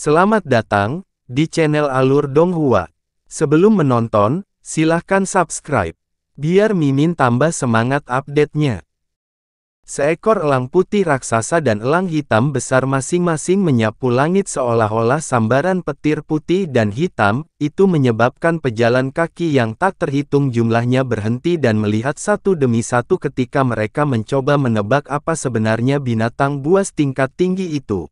Selamat datang di channel Alur Donghua. Sebelum menonton, silahkan subscribe, biar Mimin tambah semangat update-nya. Seekor elang putih raksasa dan elang hitam besar masing-masing menyapu langit seolah-olah sambaran petir putih dan hitam, itu menyebabkan pejalan kaki yang tak terhitung jumlahnya berhenti dan melihat satu demi satu ketika mereka mencoba menebak apa sebenarnya binatang buas tingkat tinggi itu.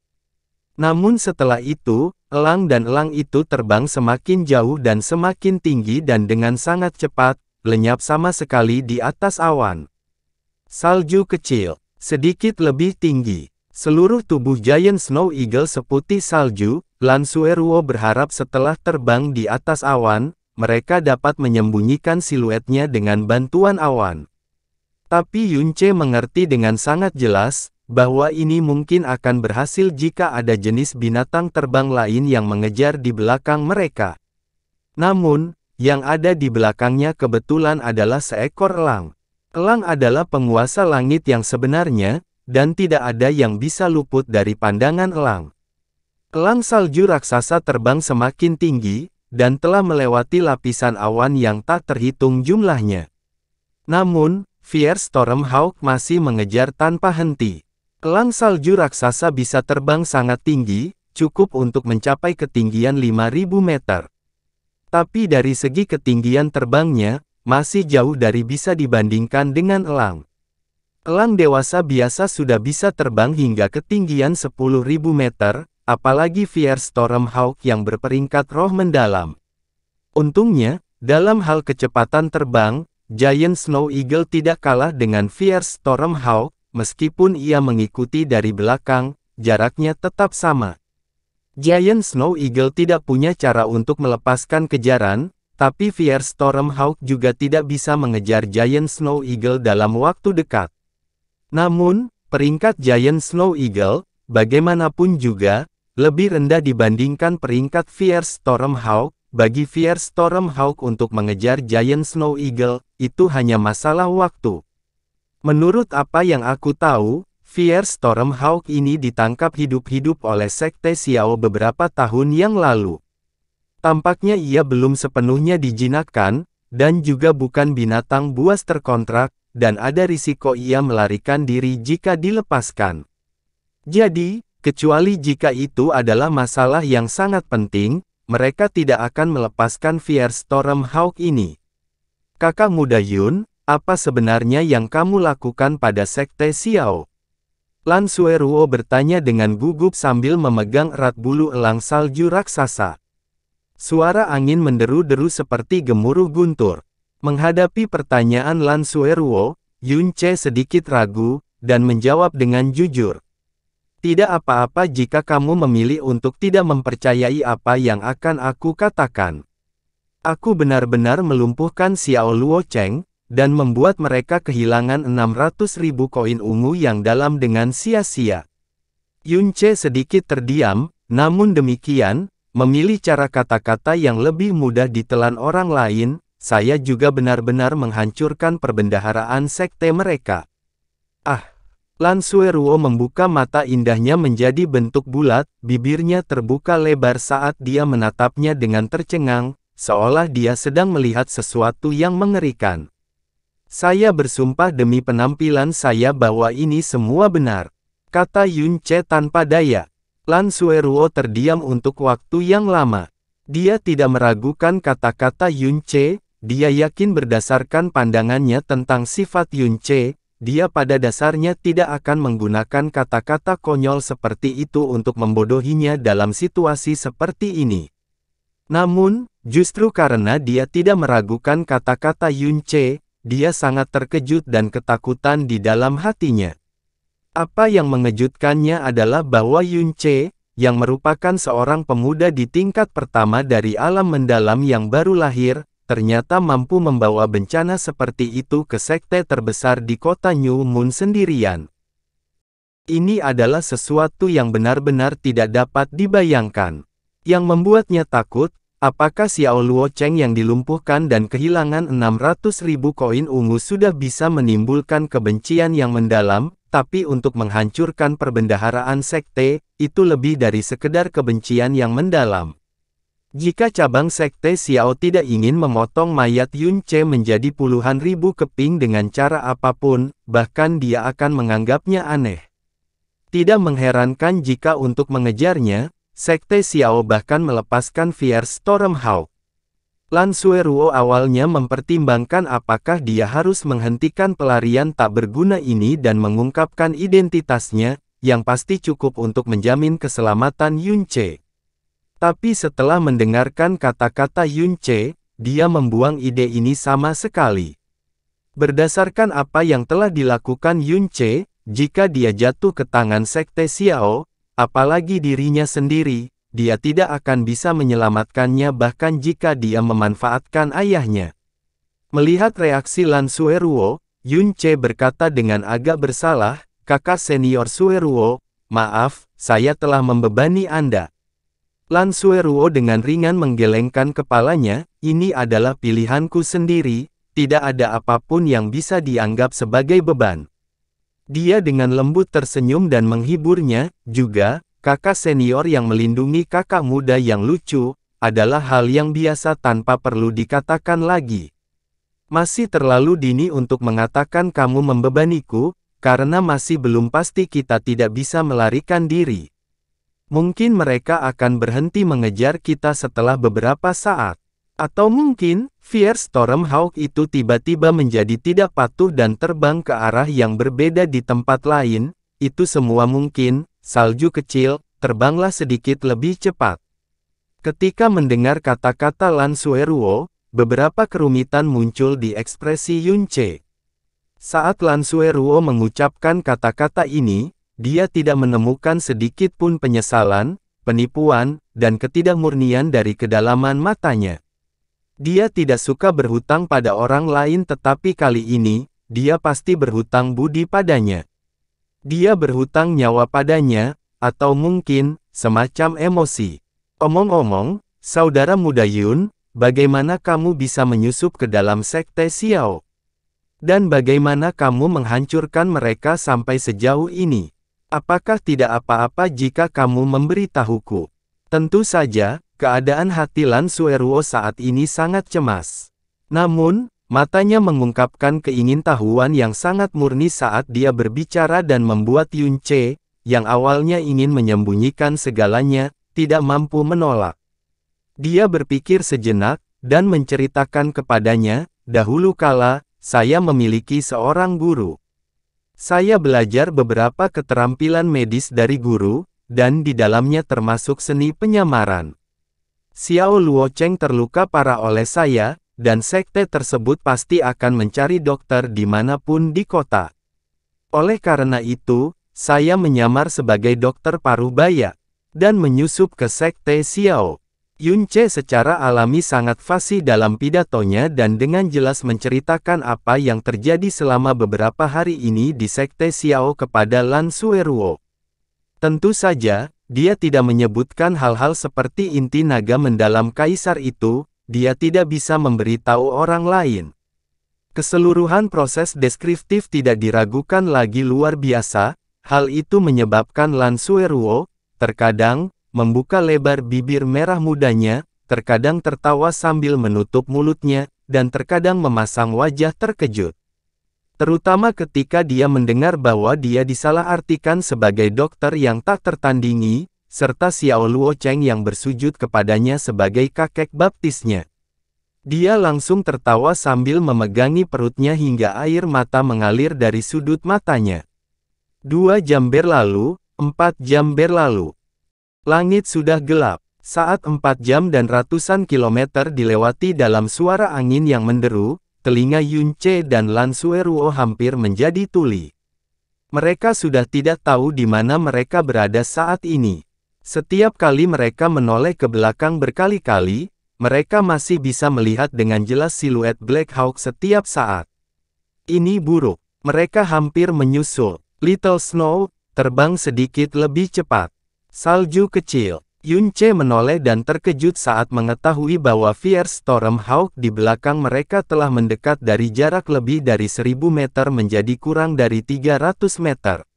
Namun setelah itu, elang dan elang itu terbang semakin jauh dan semakin tinggi dan dengan sangat cepat, lenyap sama sekali di atas awan. Salju kecil, sedikit lebih tinggi. Seluruh tubuh Giant Snow Eagle seputih salju, Lan Sueruo berharap setelah terbang di atas awan, mereka dapat menyembunyikan siluetnya dengan bantuan awan. Tapi Yunce mengerti dengan sangat jelas, bahwa ini mungkin akan berhasil jika ada jenis binatang terbang lain yang mengejar di belakang mereka. Namun, yang ada di belakangnya kebetulan adalah seekor elang. Elang adalah penguasa langit yang sebenarnya, dan tidak ada yang bisa luput dari pandangan elang. Elang salju raksasa terbang semakin tinggi, dan telah melewati lapisan awan yang tak terhitung jumlahnya. Namun, Fierce Stormhawk masih mengejar tanpa henti. Elang salju raksasa bisa terbang sangat tinggi, cukup untuk mencapai ketinggian 5.000 meter. Tapi dari segi ketinggian terbangnya, masih jauh dari bisa dibandingkan dengan elang. Elang dewasa biasa sudah bisa terbang hingga ketinggian 10.000 meter, apalagi Fierce Stormhawk yang berperingkat roh mendalam. Untungnya, dalam hal kecepatan terbang, Giant Snow Eagle tidak kalah dengan Fierce Stormhawk. Meskipun ia mengikuti dari belakang, jaraknya tetap sama. Giant Snow Eagle tidak punya cara untuk melepaskan kejaran, tapi Fierce Stormhawk juga tidak bisa mengejar Giant Snow Eagle dalam waktu dekat. Namun, peringkat Giant Snow Eagle, bagaimanapun juga, lebih rendah dibandingkan peringkat Fierce Stormhawk. Bagi Fierce Stormhawk untuk mengejar Giant Snow Eagle, itu hanya masalah waktu. Menurut apa yang aku tahu, Fierce Stormhawk ini ditangkap hidup-hidup oleh Sekte Xiao beberapa tahun yang lalu. Tampaknya ia belum sepenuhnya dijinakkan, dan juga bukan binatang buas terkontrak, dan ada risiko ia melarikan diri jika dilepaskan. Jadi, kecuali jika itu adalah masalah yang sangat penting, mereka tidak akan melepaskan Fierce Stormhawk ini. Kakak muda Yun, apa sebenarnya yang kamu lakukan pada Sekte Xiao? Lan Sueruo bertanya dengan gugup sambil memegang erat bulu elang salju raksasa. Suara angin menderu-deru seperti gemuruh guntur. Menghadapi pertanyaan Lan Sueruo, Yunce sedikit ragu, dan menjawab dengan jujur. Tidak apa-apa jika kamu memilih untuk tidak mempercayai apa yang akan aku katakan. Aku benar-benar melumpuhkan Xiao Luocheng, dan membuat mereka kehilangan 600.000 koin ungu yang dalam dengan sia-sia. Yunce sedikit terdiam, namun demikian, memilih cara kata-kata yang lebih mudah ditelan orang lain, saya juga benar-benar menghancurkan perbendaharaan sekte mereka. Lan Sueruo membuka mata indahnya menjadi bentuk bulat, bibirnya terbuka lebar saat dia menatapnya dengan tercengang, seolah dia sedang melihat sesuatu yang mengerikan. Saya bersumpah demi penampilan saya bahwa ini semua benar, kata Yunce tanpa daya. Lan Sueruo terdiam untuk waktu yang lama. Dia tidak meragukan kata-kata Yunce, dia yakin berdasarkan pandangannya tentang sifat Yunce, dia pada dasarnya tidak akan menggunakan kata-kata konyol seperti itu untuk membodohinya dalam situasi seperti ini. Namun, justru karena dia tidak meragukan kata-kata Yunce, dia sangat terkejut dan ketakutan di dalam hatinya. Apa yang mengejutkannya adalah bahwa Yunce, yang merupakan seorang pemuda di tingkat pertama dari alam mendalam yang baru lahir, ternyata mampu membawa bencana seperti itu ke sekte terbesar di kota New Moon sendirian. Ini adalah sesuatu yang benar-benar tidak dapat dibayangkan. Yang membuatnya takut, apakah Xiao Luocheng yang dilumpuhkan dan kehilangan 600.000 koin ungu sudah bisa menimbulkan kebencian yang mendalam, tapi untuk menghancurkan perbendaharaan sekte, itu lebih dari sekedar kebencian yang mendalam. Jika cabang sekte Xiao tidak ingin memotong mayat Yun Ce menjadi puluhan ribu keping dengan cara apapun, bahkan dia akan menganggapnya aneh. Tidak mengherankan jika untuk mengejarnya, sekte Xiao bahkan melepaskan Fierce Stormhawk. Lan Sueruo awalnya mempertimbangkan apakah dia harus menghentikan pelarian tak berguna ini dan mengungkapkan identitasnya, yang pasti cukup untuk menjamin keselamatan Yun Ce. Tapi setelah mendengarkan kata-kata Yun Ce, dia membuang ide ini sama sekali. Berdasarkan apa yang telah dilakukan Yun Ce, jika dia jatuh ke tangan sekte Xiao, apalagi dirinya sendiri, dia tidak akan bisa menyelamatkannya bahkan jika dia memanfaatkan ayahnya. Melihat reaksi Lan Sueruo, Yun Ce berkata dengan agak bersalah, "Kakak senior Sueruo, maaf, saya telah membebani Anda." Lan Sueruo dengan ringan menggelengkan kepalanya, "Ini adalah pilihanku sendiri, tidak ada apapun yang bisa dianggap sebagai beban." Dia dengan lembut tersenyum dan menghiburnya, juga, "Kakak senior yang melindungi kakak muda yang lucu, adalah hal yang biasa tanpa perlu dikatakan lagi. Masih terlalu dini untuk mengatakan kamu membebaniku, karena masih belum pasti kita tidak bisa melarikan diri. Mungkin mereka akan berhenti mengejar kita setelah beberapa saat. Atau mungkin, Fierce Stormhawk itu tiba-tiba menjadi tidak patuh dan terbang ke arah yang berbeda di tempat lain, itu semua mungkin. Salju kecil, terbanglah sedikit lebih cepat." Ketika mendengar kata-kata Lan Sueruo, beberapa kerumitan muncul di ekspresi Yun Ce. Saat Lan Sueruo mengucapkan kata-kata ini, dia tidak menemukan sedikit pun penyesalan, penipuan, dan ketidakmurnian dari kedalaman matanya. Dia tidak suka berhutang pada orang lain tetapi kali ini, dia pasti berhutang budi padanya. Dia berhutang nyawa padanya, atau mungkin, semacam emosi. "Omong-omong, saudara muda Yun, bagaimana kamu bisa menyusup ke dalam sekte Xiao? Dan bagaimana kamu menghancurkan mereka sampai sejauh ini? Apakah tidak apa-apa jika kamu memberitahuku?" Tentu saja, keadaan hati Lan Sueruo saat ini sangat cemas. Namun, matanya mengungkapkan keingintahuan yang sangat murni saat dia berbicara dan membuat Yun Ce, yang awalnya ingin menyembunyikan segalanya, tidak mampu menolak. Dia berpikir sejenak, dan menceritakan kepadanya, "Dahulu kala, saya memiliki seorang guru. Saya belajar beberapa keterampilan medis dari guru, dan di dalamnya termasuk seni penyamaran. Xiao Luocheng terluka parah oleh saya, dan sekte tersebut pasti akan mencari dokter dimanapun di kota. Oleh karena itu, saya menyamar sebagai dokter paruh baya, dan menyusup ke sekte Xiao." Yun Ce secara alami sangat fasih dalam pidatonya dan dengan jelas menceritakan apa yang terjadi selama beberapa hari ini di sekte Xiao kepada Lan Sueruo. Tentu saja, dia tidak menyebutkan hal-hal seperti inti naga mendalam kaisar itu. Dia tidak bisa memberitahu orang lain. Keseluruhan proses deskriptif tidak diragukan lagi luar biasa, hal itu menyebabkan Lan Sueruo, terkadang, membuka lebar bibir merah mudanya, terkadang tertawa sambil menutup mulutnya, dan terkadang memasang wajah terkejut. Terutama ketika dia mendengar bahwa dia disalahartikan sebagai dokter yang tak tertandingi, serta Xiao Luocheng yang bersujud kepadanya sebagai kakek baptisnya. Dia langsung tertawa sambil memegangi perutnya hingga air mata mengalir dari sudut matanya. 2 jam berlalu, 4 jam berlalu. Langit sudah gelap. Saat 4 jam dan ratusan kilometer dilewati dalam suara angin yang menderu, telinga Yun Ce dan Lan Sueruo hampir menjadi tuli. Mereka sudah tidak tahu di mana mereka berada saat ini. Setiap kali mereka menoleh ke belakang berkali-kali, mereka masih bisa melihat dengan jelas siluet Black Hawk setiap saat. Ini buruk. Mereka hampir menyusul. Little Snow, terbang sedikit lebih cepat. Salju kecil. Yun Ce menoleh dan terkejut saat mengetahui bahwa Fierce Stormhawk di belakang mereka telah mendekat dari jarak lebih dari 1000 meter menjadi kurang dari 300 meter.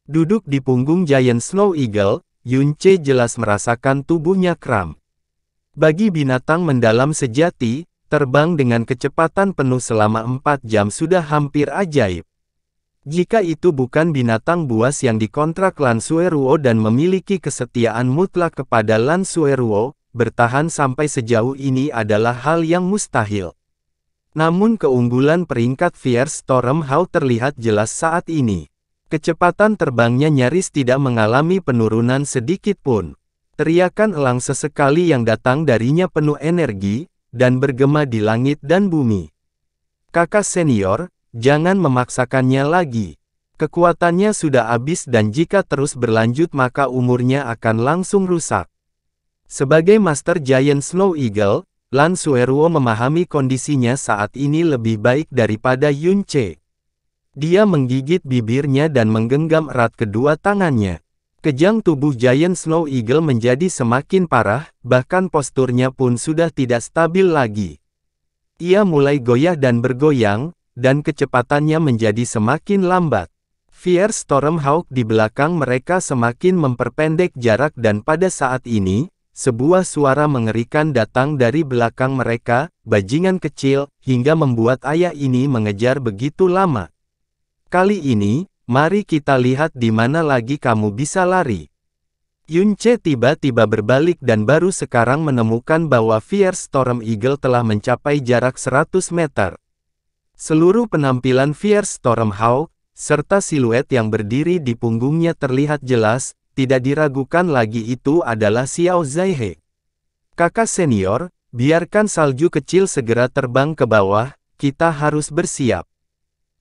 Duduk di punggung Giant Snow Eagle, Yunce jelas merasakan tubuhnya kram. Bagi binatang mendalam sejati, terbang dengan kecepatan penuh selama 4 jam sudah hampir ajaib. Jika itu bukan binatang buas yang dikontrak Lan Sueruo dan memiliki kesetiaan mutlak kepada Lan Sueruo, bertahan sampai sejauh ini adalah hal yang mustahil. Namun keunggulan peringkat Fierce Stormhawk terlihat jelas saat ini. Kecepatan terbangnya nyaris tidak mengalami penurunan sedikit pun. Teriakan elang sesekali yang datang darinya penuh energi, dan bergema di langit dan bumi. Kakak senior, jangan memaksakannya lagi. Kekuatannya sudah habis dan jika terus berlanjut maka umurnya akan langsung rusak. Sebagai Master Giant Snow Eagle, Lan Sueruo memahami kondisinya saat ini lebih baik daripada Yunce. Dia menggigit bibirnya dan menggenggam erat kedua tangannya. Kejang tubuh Giant Snow Eagle menjadi semakin parah, bahkan posturnya pun sudah tidak stabil lagi. Ia mulai goyah dan bergoyang, dan kecepatannya menjadi semakin lambat. Fierce Stormhawk di belakang mereka semakin memperpendek jarak dan pada saat ini, sebuah suara mengerikan datang dari belakang mereka, bajingan kecil, hingga membuat ayah ini mengejar begitu lama. Kali ini, mari kita lihat di mana lagi kamu bisa lari. Yunce tiba-tiba berbalik dan baru sekarang menemukan bahwa Fierce Storm Eagle telah mencapai jarak 100 meter. Seluruh penampilan Fierce Stormhawk, serta siluet yang berdiri di punggungnya terlihat jelas, tidak diragukan lagi itu adalah Xiao Zaihe. Kakak senior, biarkan salju kecil segera terbang ke bawah, kita harus bersiap.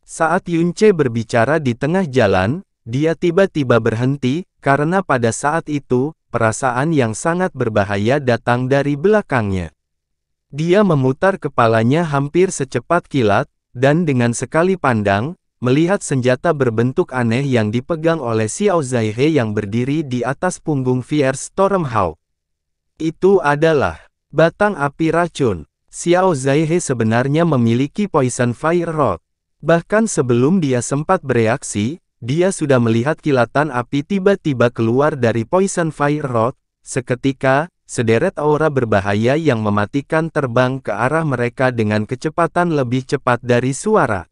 Saat Yunce berbicara di tengah jalan, dia tiba-tiba berhenti, karena pada saat itu, perasaan yang sangat berbahaya datang dari belakangnya. Dia memutar kepalanya hampir secepat kilat, dan dengan sekali pandang, melihat senjata berbentuk aneh yang dipegang oleh Xiao Zaihe yang berdiri di atas punggung Fierce Stormhawk. Itu adalah batang api racun. Xiao Zaihe sebenarnya memiliki Poison Fire Rod. Bahkan sebelum dia sempat bereaksi, dia sudah melihat kilatan api tiba-tiba keluar dari Poison Fire Rod. Seketika, sederet aura berbahaya yang mematikan terbang ke arah mereka dengan kecepatan lebih cepat dari suara.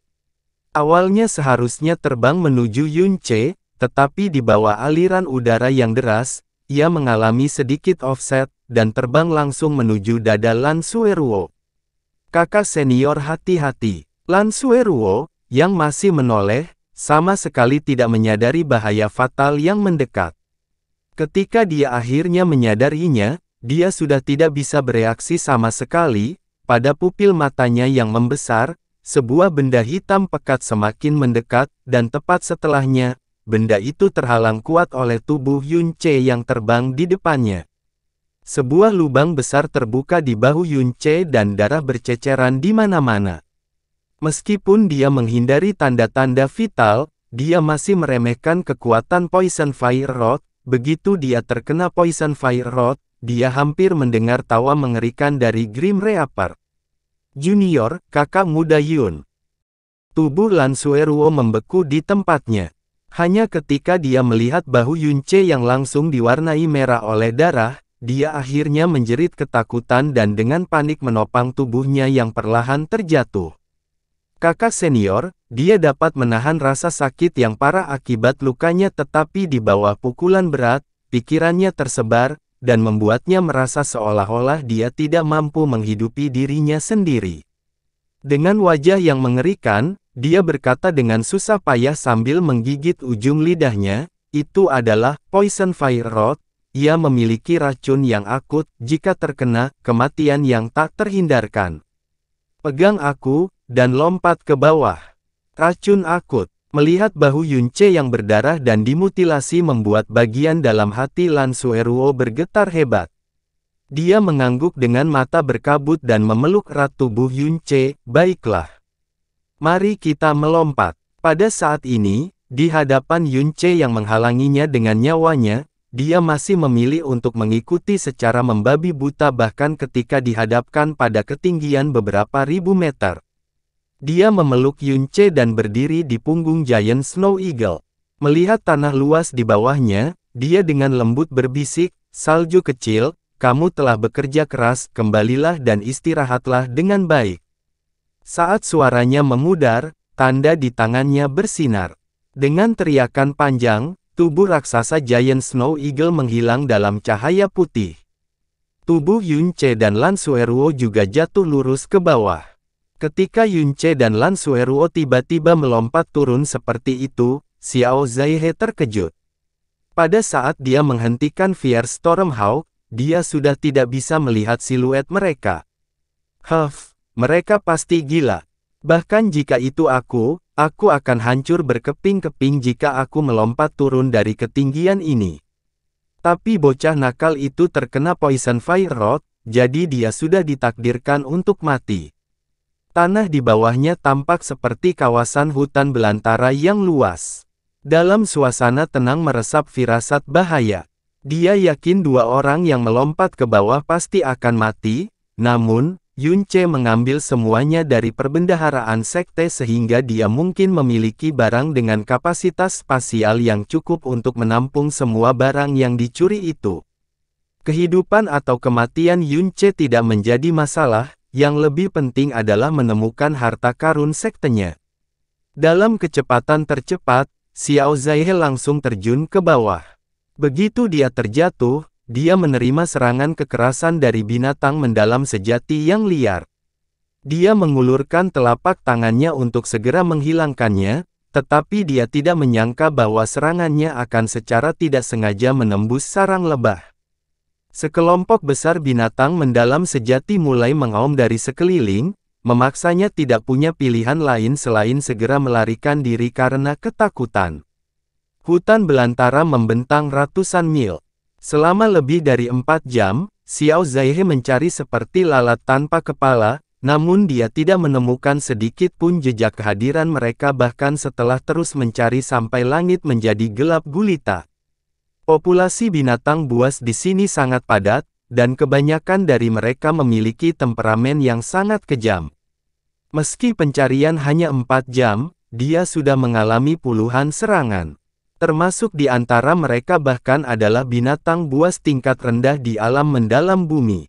Awalnya seharusnya terbang menuju Yunce, tetapi di bawah aliran udara yang deras, ia mengalami sedikit offset, dan terbang langsung menuju dada Lan Sueruo. Kakak senior hati-hati. Lan Sueruo, yang masih menoleh, sama sekali tidak menyadari bahaya fatal yang mendekat. Ketika dia akhirnya menyadarinya, dia sudah tidak bisa bereaksi sama sekali, pada pupil matanya yang membesar, sebuah benda hitam pekat semakin mendekat, dan tepat setelahnya, benda itu terhalang kuat oleh tubuh Yunce yang terbang di depannya. Sebuah lubang besar terbuka di bahu Yunce dan darah berceceran di mana-mana. Meskipun dia menghindari tanda-tanda vital, dia masih meremehkan kekuatan Poison Fire Rod. Begitu dia terkena Poison Fire Rod, dia hampir mendengar tawa mengerikan dari Grim Reaper. Junior, kakak muda Yun. Tubuh Lan Sueruo membeku di tempatnya. Hanya ketika dia melihat bahu Yunce yang langsung diwarnai merah oleh darah, dia akhirnya menjerit ketakutan dan dengan panik menopang tubuhnya yang perlahan terjatuh. Kakak senior, dia dapat menahan rasa sakit yang parah akibat lukanya tetapi di bawah pukulan berat, pikirannya tersebar, dan membuatnya merasa seolah-olah dia tidak mampu menghidupi dirinya sendiri. Dengan wajah yang mengerikan, dia berkata dengan susah payah sambil menggigit ujung lidahnya, itu adalah Poison Fire Rod, ia memiliki racun yang akut, jika terkena, kematian yang tak terhindarkan. Pegang aku, dan lompat ke bawah. Racun akut. Melihat bahu Yunce yang berdarah dan dimutilasi membuat bagian dalam hati Lan Sueruo bergetar hebat. Dia mengangguk dengan mata berkabut dan memeluk erat tubuh Yunce, baiklah. Mari kita melompat. Pada saat ini, di hadapan Yunce yang menghalanginya dengan nyawanya, dia masih memilih untuk mengikuti secara membabi buta bahkan ketika dihadapkan pada ketinggian beberapa ribu meter. Dia memeluk Yunce dan berdiri di punggung Giant Snow Eagle. Melihat tanah luas di bawahnya, dia dengan lembut berbisik, "Salju kecil, kamu telah bekerja keras, kembalilah dan istirahatlah dengan baik." Saat suaranya memudar, tanda di tangannya bersinar. Dengan teriakan panjang, tubuh raksasa Giant Snow Eagle menghilang dalam cahaya putih. Tubuh Yunce dan Lan Sueruo juga jatuh lurus ke bawah. Ketika Yunce dan Lan Sueruo tiba-tiba melompat turun seperti itu, Xiao Zaihe terkejut. Pada saat dia menghentikan Fierce Stormhawk, dia sudah tidak bisa melihat siluet mereka. Mereka pasti gila. Bahkan jika itu aku akan hancur berkeping-keping jika aku melompat turun dari ketinggian ini. Tapi bocah nakal itu terkena Poison Fire Rod, jadi dia sudah ditakdirkan untuk mati. Tanah di bawahnya tampak seperti kawasan hutan belantara yang luas. Dalam suasana tenang meresap firasat bahaya. Dia yakin dua orang yang melompat ke bawah pasti akan mati, namun, Yunce mengambil semuanya dari perbendaharaan sekte sehingga dia mungkin memiliki barang dengan kapasitas spasial yang cukup untuk menampung semua barang yang dicuri itu. Kehidupan atau kematian Yunce tidak menjadi masalah, yang lebih penting adalah menemukan harta karun sektenya. Dalam kecepatan tercepat, Xiao Zaihe langsung terjun ke bawah. Begitu dia terjatuh, dia menerima serangan kekerasan dari binatang mendalam sejati yang liar. Dia mengulurkan telapak tangannya untuk segera menghilangkannya, tetapi dia tidak menyangka bahwa serangannya akan secara tidak sengaja menembus sarang lebah. Sekelompok besar binatang mendalam sejati mulai mengaum dari sekeliling, memaksanya tidak punya pilihan lain selain segera melarikan diri karena ketakutan. Hutan belantara membentang ratusan mil. Selama lebih dari 4 jam, Xiao Zaihe mencari seperti lalat tanpa kepala, namun dia tidak menemukan sedikit pun jejak kehadiran mereka bahkan setelah terus mencari sampai langit menjadi gelap gulita. Populasi binatang buas di sini sangat padat, dan kebanyakan dari mereka memiliki temperamen yang sangat kejam. Meski pencarian hanya 4 jam, dia sudah mengalami puluhan serangan. Termasuk di antara mereka bahkan adalah binatang buas tingkat rendah di alam mendalam bumi.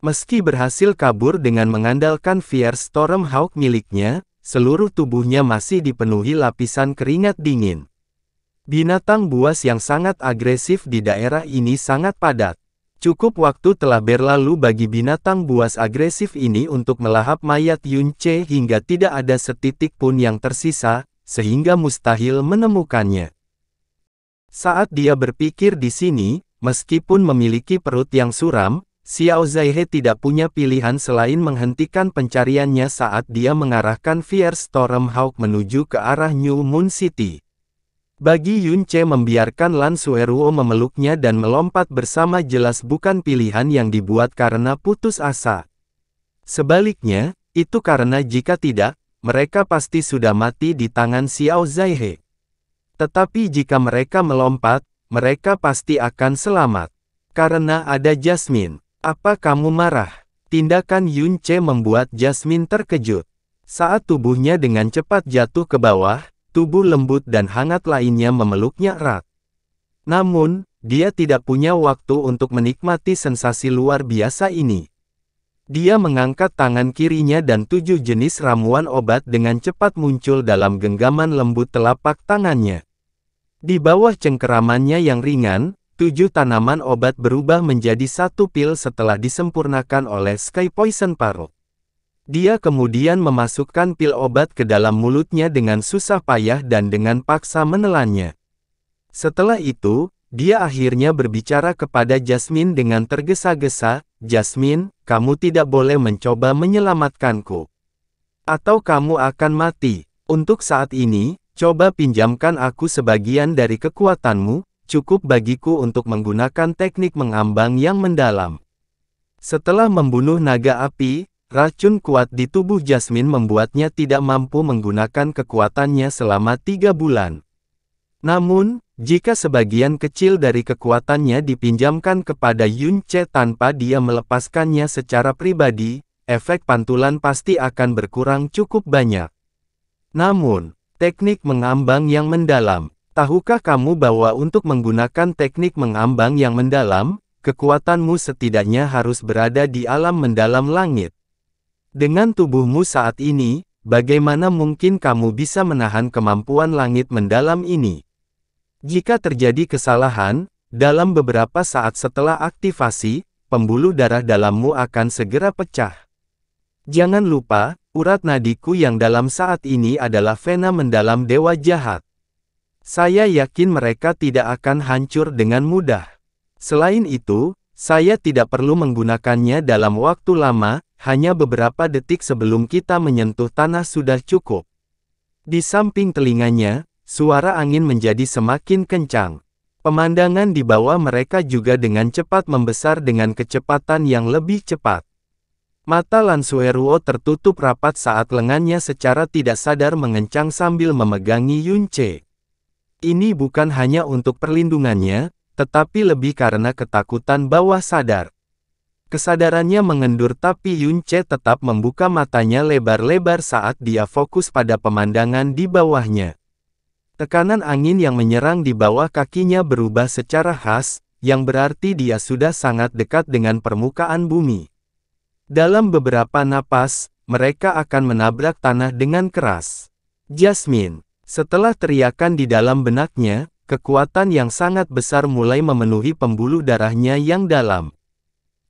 Meski berhasil kabur dengan mengandalkan Fierce Stormhawk miliknya, seluruh tubuhnya masih dipenuhi lapisan keringat dingin. Binatang buas yang sangat agresif di daerah ini sangat padat. Cukup waktu telah berlalu bagi binatang buas agresif ini untuk melahap mayat Yunce hingga tidak ada setitik pun yang tersisa, sehingga mustahil menemukannya. Saat dia berpikir di sini, meskipun memiliki perut yang suram, Xiao Zaihe tidak punya pilihan selain menghentikan pencariannya saat dia mengarahkan Fierce Stormhawk menuju ke arah New Moon City. Bagi Yunce membiarkan Lan Sueruo memeluknya dan melompat bersama jelas bukan pilihan yang dibuat karena putus asa. Sebaliknya, itu karena jika tidak, mereka pasti sudah mati di tangan Xiao Zaihe. Tetapi jika mereka melompat, mereka pasti akan selamat. Karena ada Jasmine. Apa kamu marah? Tindakan Yunce membuat Jasmine terkejut. Saat tubuhnya dengan cepat jatuh ke bawah, tubuh lembut dan hangat lainnya memeluknya erat. Namun, dia tidak punya waktu untuk menikmati sensasi luar biasa ini. Dia mengangkat tangan kirinya dan 7 jenis ramuan obat dengan cepat muncul dalam genggaman lembut telapak tangannya. Di bawah cengkeramannya yang ringan, 7 tanaman obat berubah menjadi 1 pil setelah disempurnakan oleh Sky Poison Parrot. Dia kemudian memasukkan pil obat ke dalam mulutnya dengan susah payah dan dengan paksa menelannya. Setelah itu, dia akhirnya berbicara kepada Jasmine dengan tergesa-gesa, "Jasmine, kamu tidak boleh mencoba menyelamatkanku. Atau kamu akan mati. Untuk saat ini, coba pinjamkan aku sebagian dari kekuatanmu, cukup bagiku untuk menggunakan teknik mengambang yang mendalam." Setelah membunuh naga api, racun kuat di tubuh Jasmine membuatnya tidak mampu menggunakan kekuatannya selama 3 bulan. Namun, jika sebagian kecil dari kekuatannya dipinjamkan kepada Yunce tanpa dia melepaskannya secara pribadi, efek pantulan pasti akan berkurang cukup banyak. Namun, teknik mengambang yang mendalam, Tahukah kamu bahwa untuk menggunakan teknik mengambang yang mendalam, kekuatanmu setidaknya harus berada di alam mendalam langit? Dengan tubuhmu saat ini, bagaimana mungkin kamu bisa menahan kemampuan langit mendalam ini? Jika terjadi kesalahan, dalam beberapa saat setelah aktivasi, pembuluh darah dalammu akan segera pecah. Jangan lupa, urat nadiku yang dalam saat ini adalah vena mendalam dewa jahat. Saya yakin mereka tidak akan hancur dengan mudah. Selain itu, saya tidak perlu menggunakannya dalam waktu lama, hanya beberapa detik sebelum kita menyentuh tanah sudah cukup. Di samping telinganya, suara angin menjadi semakin kencang. Pemandangan di bawah mereka juga dengan cepat membesar dengan kecepatan yang lebih cepat. Mata Lan Sueruo tertutup rapat saat lengannya secara tidak sadar mengencang sambil memegangi Yunce. Ini bukan hanya untuk perlindungannya, tetapi lebih karena ketakutan bawah sadar. Kesadarannya mengendur tapi Yunce tetap membuka matanya lebar-lebar saat dia fokus pada pemandangan di bawahnya. Tekanan angin yang menyerang di bawah kakinya berubah secara khas, yang berarti dia sudah sangat dekat dengan permukaan bumi. Dalam beberapa napas, mereka akan menabrak tanah dengan keras. Jasmine. Setelah teriakan di dalam benaknya, kekuatan yang sangat besar mulai memenuhi pembuluh darahnya yang dalam.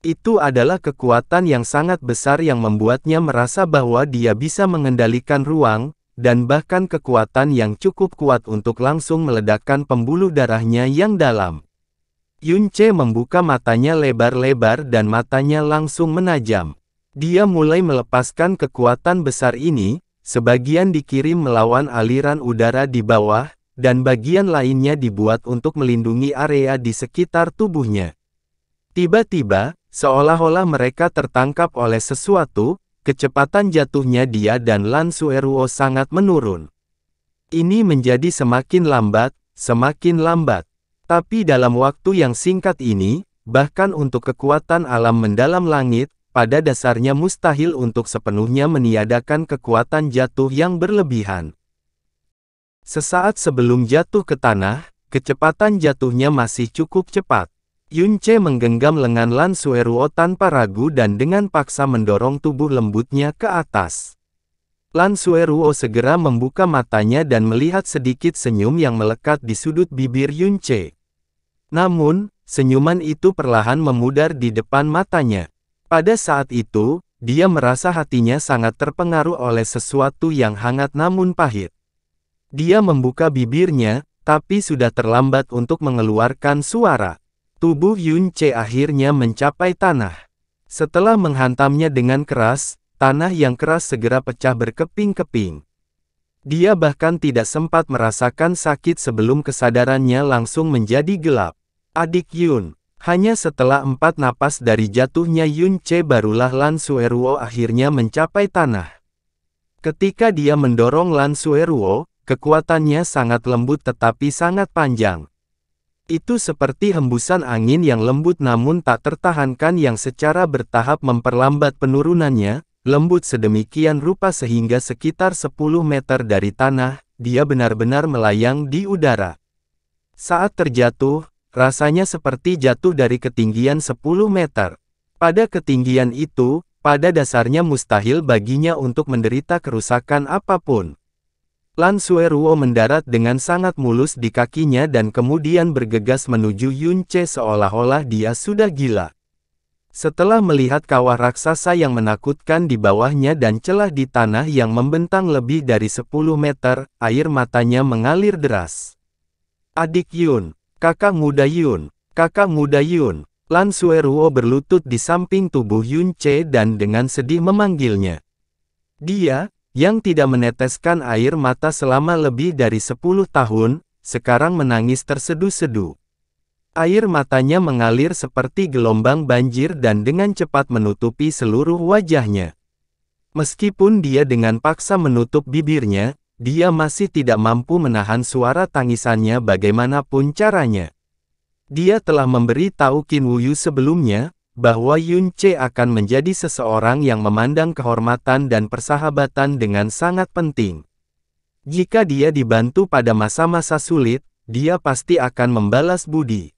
Itu adalah kekuatan yang sangat besar yang membuatnya merasa bahwa dia bisa mengendalikan ruang, dan bahkan kekuatan yang cukup kuat untuk langsung meledakkan pembuluh darahnya yang dalam. Yunce membuka matanya lebar-lebar dan matanya langsung menajam. Dia mulai melepaskan kekuatan besar ini. Sebagian dikirim melawan aliran udara di bawah, dan bagian lainnya dibuat untuk melindungi area di sekitar tubuhnya. Tiba-tiba, seolah-olah mereka tertangkap oleh sesuatu, kecepatan jatuhnya dia dan Lan Sueruo sangat menurun. Ini menjadi semakin lambat, semakin lambat. Tapi dalam waktu yang singkat ini, bahkan untuk kekuatan alam mendalam langit, pada dasarnya mustahil untuk sepenuhnya meniadakan kekuatan jatuh yang berlebihan. Sesaat sebelum jatuh ke tanah, kecepatan jatuhnya masih cukup cepat. Yunce menggenggam lengan Lan Sueruo tanpa ragu dan dengan paksa mendorong tubuh lembutnya ke atas. Lan Sueruo segera membuka matanya dan melihat sedikit senyum yang melekat di sudut bibir Yunce. Namun, senyuman itu perlahan memudar di depan matanya. Pada saat itu, dia merasa hatinya sangat terpengaruh oleh sesuatu yang hangat namun pahit. Dia membuka bibirnya, tapi sudah terlambat untuk mengeluarkan suara. Tubuh Yunce akhirnya mencapai tanah. Setelah menghantamnya dengan keras, tanah yang keras segera pecah berkeping-keping. Dia bahkan tidak sempat merasakan sakit sebelum kesadarannya langsung menjadi gelap. Adik Yun. Hanya setelah 4 napas dari jatuhnya Yunce barulah Lan Sueruo akhirnya mencapai tanah. Ketika dia mendorong Lan Sueruo, kekuatannya sangat lembut tetapi sangat panjang. Itu seperti hembusan angin yang lembut namun tak tertahankan yang secara bertahap memperlambat penurunannya, lembut sedemikian rupa sehingga sekitar 10 meter dari tanah, dia benar-benar melayang di udara. Saat terjatuh, rasanya seperti jatuh dari ketinggian 10 meter. Pada ketinggian itu, pada dasarnya mustahil baginya untuk menderita kerusakan apapun. Lan Sueruo mendarat dengan sangat mulus di kakinya dan kemudian bergegas menuju Yunce seolah-olah dia sudah gila. Setelah melihat kawah raksasa yang menakutkan di bawahnya dan celah di tanah yang membentang lebih dari 10 meter, air matanya mengalir deras. Adik Yun. Kakak muda Yun, kakak muda Yun. Lan Sueruo berlutut di samping tubuh Yunce dan dengan sedih memanggilnya. Dia, yang tidak meneteskan air mata selama lebih dari 10 tahun, sekarang menangis terseduh-seduh. Air matanya mengalir seperti gelombang banjir dan dengan cepat menutupi seluruh wajahnya. Meskipun dia dengan paksa menutup bibirnya, dia masih tidak mampu menahan suara tangisannya bagaimanapun caranya. Dia telah memberi tahu Qin Wuyu sebelumnya, bahwa Yunce akan menjadi seseorang yang memandang kehormatan dan persahabatan dengan sangat penting. Jika dia dibantu pada masa-masa sulit, dia pasti akan membalas budi.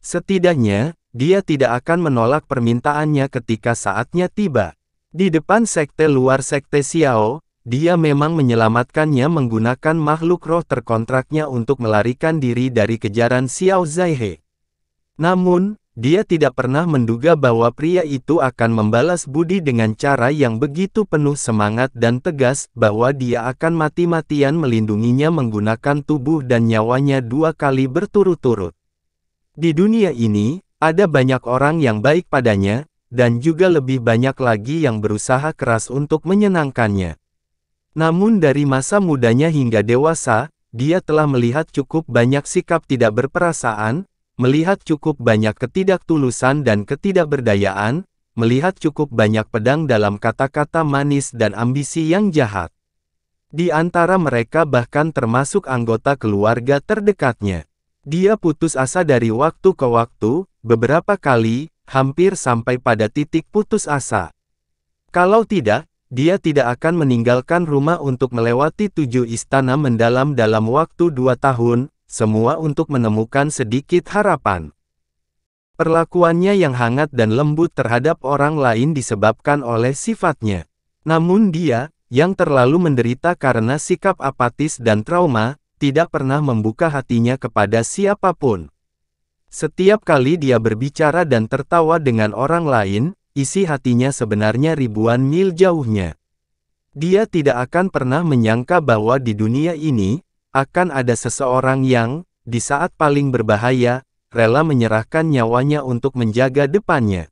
Setidaknya, dia tidak akan menolak permintaannya ketika saatnya tiba. Di depan sekte luar sekte Xiao, dia memang menyelamatkannya menggunakan makhluk roh terkontraknya untuk melarikan diri dari kejaran Xiao Zaihe. Namun, dia tidak pernah menduga bahwa pria itu akan membalas budi dengan cara yang begitu penuh semangat dan tegas, bahwa dia akan mati-matian melindunginya menggunakan tubuh dan nyawanya 2 kali berturut-turut. Di dunia ini, ada banyak orang yang baik padanya, dan juga lebih banyak lagi yang berusaha keras untuk menyenangkannya. Namun dari masa mudanya hingga dewasa, dia telah melihat cukup banyak sikap tidak berperasaan, melihat cukup banyak ketidaktulusan dan ketidakberdayaan, melihat cukup banyak pedang dalam kata-kata manis dan ambisi yang jahat. Di antara mereka bahkan termasuk anggota keluarga terdekatnya. Dia putus asa dari waktu ke waktu, beberapa kali, hampir sampai pada titik putus asa. Kalau tidak, dia tidak akan meninggalkan rumah untuk melewati 7 istana mendalam dalam waktu 2 tahun, semua untuk menemukan sedikit harapan. Perlakuannya yang hangat dan lembut terhadap orang lain disebabkan oleh sifatnya. Namun dia, yang terlalu menderita karena sikap apatis dan trauma, tidak pernah membuka hatinya kepada siapapun. Setiap kali dia berbicara dan tertawa dengan orang lain, isi hatinya sebenarnya ribuan mil jauhnya. Dia tidak akan pernah menyangka bahwa di dunia ini, akan ada seseorang yang, di saat paling berbahaya, rela menyerahkan nyawanya untuk menjaga depannya.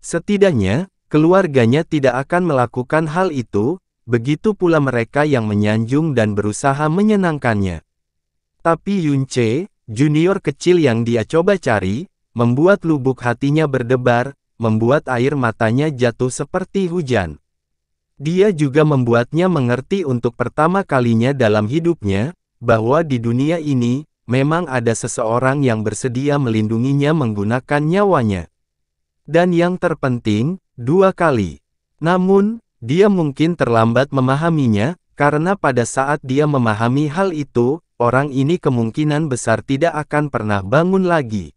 Setidaknya, keluarganya tidak akan melakukan hal itu, begitu pula mereka yang menyanjung dan berusaha menyenangkannya. Tapi Yunche, junior kecil yang dia coba cari, membuat lubuk hatinya berdebar, membuat air matanya jatuh seperti hujan. Dia juga membuatnya mengerti untuk pertama kalinya dalam hidupnya, bahwa di dunia ini, memang ada seseorang yang bersedia melindunginya menggunakan nyawanya. Dan yang terpenting, 2 kali. Namun, dia mungkin terlambat memahaminya, karena pada saat dia memahami hal itu, orang ini kemungkinan besar tidak akan pernah bangun lagi.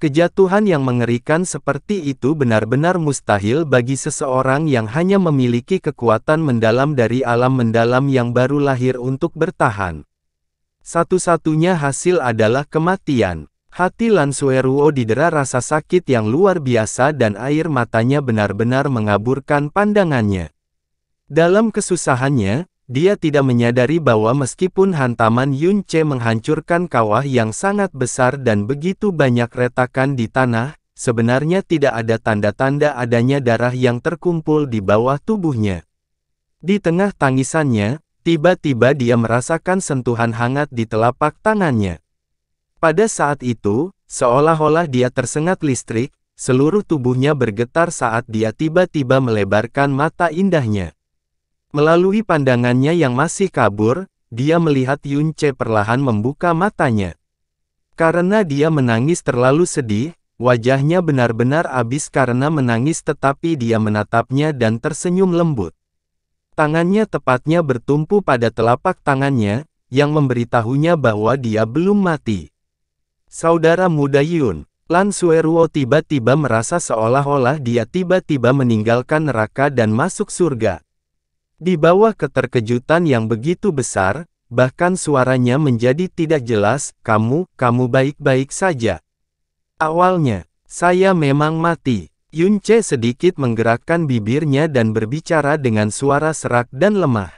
Kejatuhan yang mengerikan seperti itu benar-benar mustahil bagi seseorang yang hanya memiliki kekuatan mendalam dari alam mendalam yang baru lahir untuk bertahan. Satu-satunya hasil adalah kematian. Hati Lan Sueruo didera rasa sakit yang luar biasa dan air matanya benar-benar mengaburkan pandangannya. Dalam kesusahannya, dia tidak menyadari bahwa meskipun hantaman Yunche menghancurkan kawah yang sangat besar dan begitu banyak retakan di tanah, sebenarnya tidak ada tanda-tanda adanya darah yang terkumpul di bawah tubuhnya. Di tengah tangisannya, tiba-tiba dia merasakan sentuhan hangat di telapak tangannya. Pada saat itu, seolah-olah dia tersengat listrik, seluruh tubuhnya bergetar saat dia tiba-tiba melebarkan mata indahnya. Melalui pandangannya yang masih kabur, dia melihat Yunche perlahan membuka matanya. Karena dia menangis terlalu sedih, wajahnya benar-benar habis karena menangis tetapi dia menatapnya dan tersenyum lembut. Tangannya tepatnya bertumpu pada telapak tangannya, yang memberitahunya bahwa dia belum mati. Saudara muda Yun, Lan Sueruo tiba-tiba merasa seolah-olah dia tiba-tiba meninggalkan neraka dan masuk surga. Di bawah keterkejutan yang begitu besar, bahkan suaranya menjadi tidak jelas, kamu baik-baik saja. Awalnya, saya memang mati. Yunche sedikit menggerakkan bibirnya dan berbicara dengan suara serak dan lemah.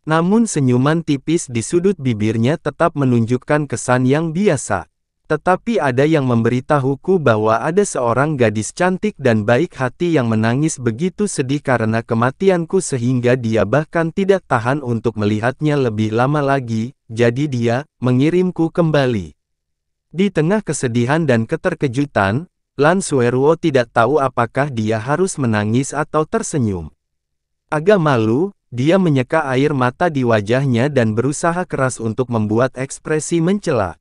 Namun senyuman tipis di sudut bibirnya tetap menunjukkan kesan yang biasa. Tetapi ada yang memberitahuku bahwa ada seorang gadis cantik dan baik hati yang menangis begitu sedih karena kematianku sehingga dia bahkan tidak tahan untuk melihatnya lebih lama lagi, jadi dia mengirimku kembali. Di tengah kesedihan dan keterkejutan, Lan Sueruo tidak tahu apakah dia harus menangis atau tersenyum. Agak malu, dia menyeka air mata di wajahnya dan berusaha keras untuk membuat ekspresi mencela.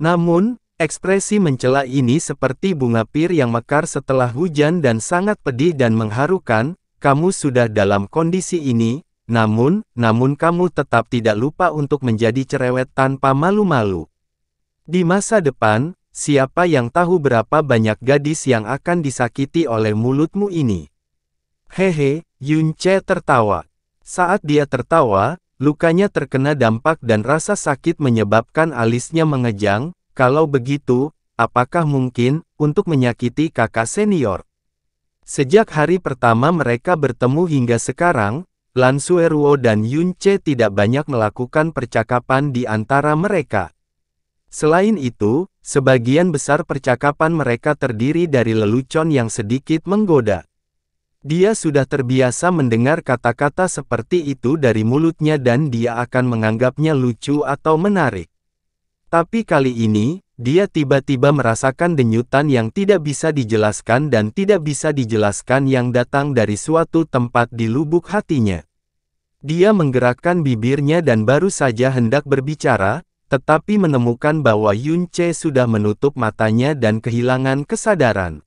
Namun, ekspresi mencela ini seperti bunga pir yang mekar setelah hujan dan sangat pedih dan mengharukan. Kamu sudah dalam kondisi ini, namun kamu tetap tidak lupa untuk menjadi cerewet tanpa malu-malu. Di masa depan, siapa yang tahu berapa banyak gadis yang akan disakiti oleh mulutmu ini? Hehe, Yunce tertawa. Saat dia tertawa, lukanya terkena dampak dan rasa sakit menyebabkan alisnya mengejang. Kalau begitu, apakah mungkin untuk menyakiti kakak senior? Sejak hari pertama mereka bertemu hingga sekarang, Lan Sueruo dan Yunce tidak banyak melakukan percakapan di antara mereka. Selain itu, sebagian besar percakapan mereka terdiri dari lelucon yang sedikit menggoda. Dia sudah terbiasa mendengar kata-kata seperti itu dari mulutnya dan dia akan menganggapnya lucu atau menarik. Tapi kali ini, dia tiba-tiba merasakan denyutan yang tidak bisa dijelaskan dan tidak bisa dijelaskan yang datang dari suatu tempat di lubuk hatinya. Dia menggerakkan bibirnya dan baru saja hendak berbicara, tetapi menemukan bahwa Yunce sudah menutup matanya dan kehilangan kesadaran.